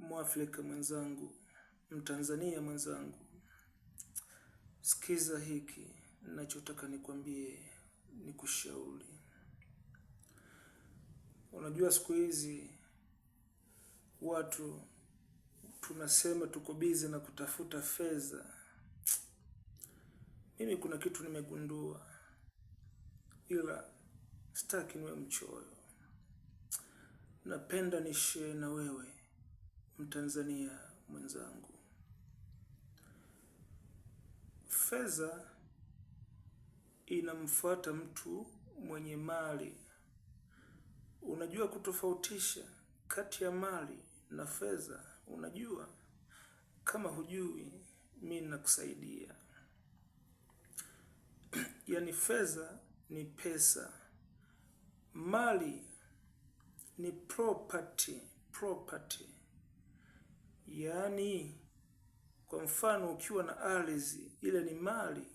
Mwafrika mwenzangu, Mtanzania mwenzangu, sikiza hiki ninachotaka nikwambie, nikushauri. Unajua siku hizi watu tunasema tuko busy na kutafuta fedha. Mimi kuna kitu nimegundua, ila sitaki niwe mchoyo. Napenda nishare na wewe, Mtanzania mwenzangu. Fedha inamfuata mtu mwenye mali. Unajua kutofautisha kati ya mali na fedha? Unajua? Kama hujui, mimi nakusaidia. Yaani fedha ni pesa. Mali ni property. Yaani kwa mfano ukiwa na ardhi, ile ni mali.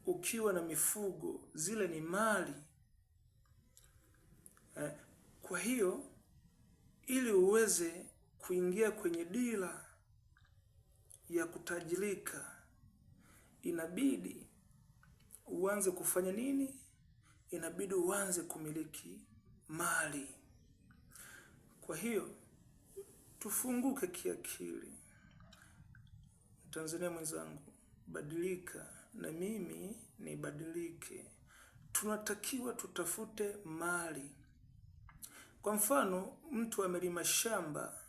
Ukiwa na mifugo, zile ni mali. Kwa hiyo, ili uweze kuingia kwenye dira ya kutajirika, inabidi uanze kufanya nini? Inabidi uanze kumiliki mali. Kwa hiyo, tufunguke kiakili. Tanzania mwenzangu, badilika na mimi nibadilike. Tunatakiwa tutafute mali. Kwa mfano, mtu amelima shamba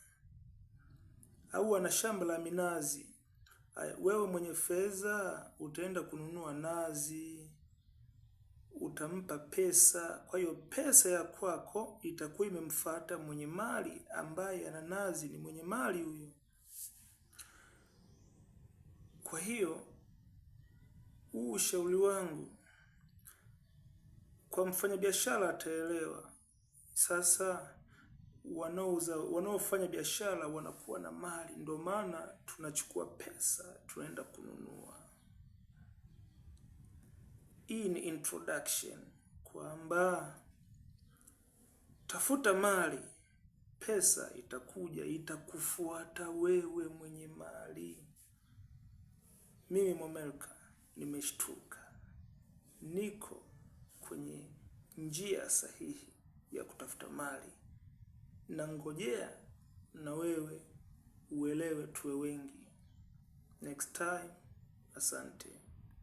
au ana shamba la minazi. Wewe mwenye fedha utaenda kununua nazi, utampa pesa. Kwa hiyo pesa ya kwako itakuwa imemfuata mwenye mali ambaye ana nazi, ni mwenye mali huyo. Kwa hiyo ushauri wangu kwa mfanyabiashara ataelewa. Sasa wanaofanya biashara wanakuwa na mali, ndio maana tunachukua pesa tunaenda kununua. Hii ni introduction kwamba tafuta mali, pesa itakuja, itakufuata wewe mwenye mali. Mimi Mwamelka nimeshtuka, niko kwenye njia sahihi ya kutafuta mali, na ngojea na wewe uelewe, tuwe wengi. Next time, asante.